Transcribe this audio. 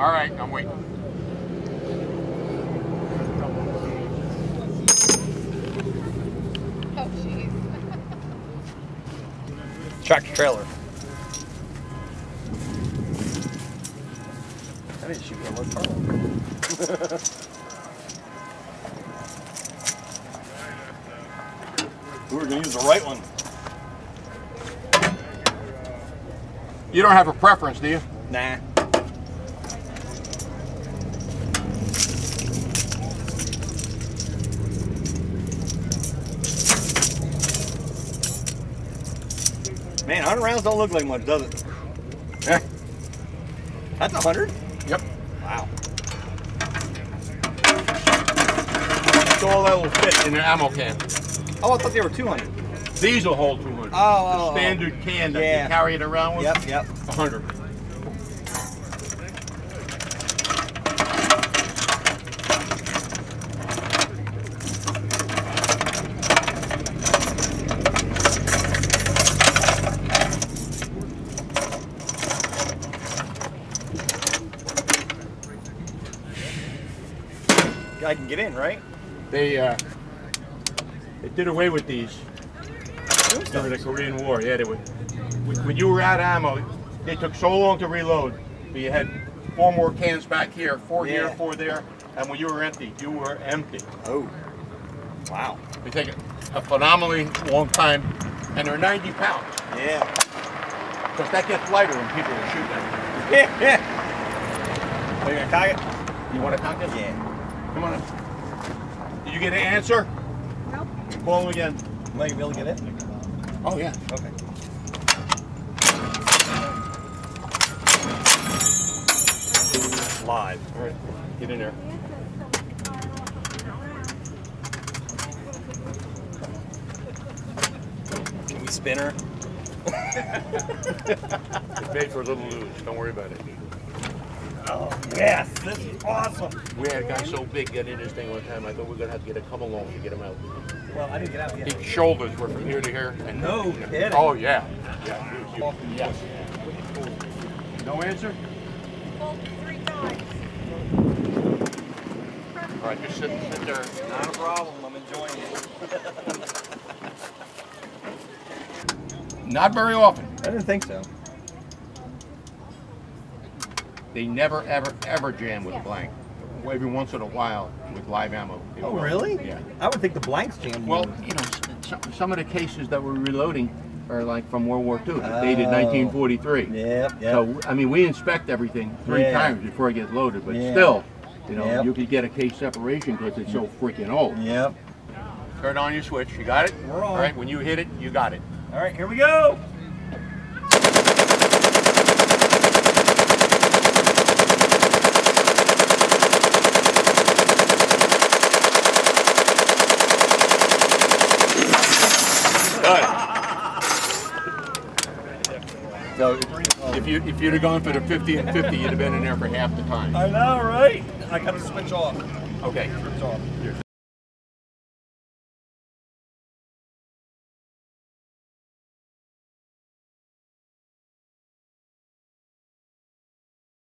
All right, I'm waiting. Oh, jeez. Tractor trailer. I didn't shoot one. Let's we were going to use the right one. You don't have a preference, do you? Nah. Man, 100 rounds don't look like much, does it? Yeah. That's 100? Yep. Wow. That's all that will fit in an ammo can. Oh, I thought they were 200. These will hold 200. Oh, the standard can that you carry it around with. Yep. 100. I can get in, right? They did away with these during the Korean War. Yeah, they would. When you were out of ammo, they took so long to reload. You had 4 more cans back here, 4 here, 4 there, and when you were empty, you were empty. Oh, wow! They take a phenomenally long time, and they're 90 pounds. Yeah. Because that gets lighter when people are shooting. Yeah. Are you gonna cock it? You want to cock it? Yeah. Come on up. Did you get an answer? Nope. Call him again. Am I gonna be able to get it? Oh yeah. Okay. Live. All right. Get in there. Can we spin her? It's made for a little loose. Don't worry about it. Oh, yes. This is awesome. We had a guy so big get in this thing one time, I thought we were going to have to get a come along to get him out. Well, I didn't get out yet. His shoulders were from here to here. And, No kidding. Oh, yeah. Yeah. Yes. No answer? Well, 3 times. All right, just sit there. Not a problem. I'm enjoying it. Not very often. I didn't think so. They never, ever, ever jam with a blank. Every once in a while with live ammo. Oh, really? Yeah. I would think the blanks jammed. Well, you know, some of the cases that we're reloading are like from World War II, dated 1943. Yep. So, I mean, we inspect everything 3 times before it gets loaded, but still, you know, you could get a case separation because it's so freaking old. Yep. Turn on your switch. You got it? We're on. All right, when you hit it, you got it. All right, here we go. So if you'd have gone for the 50 and 50, you'd have been in there for half the time. I know, right? I got to switch off. Okay. Switch off.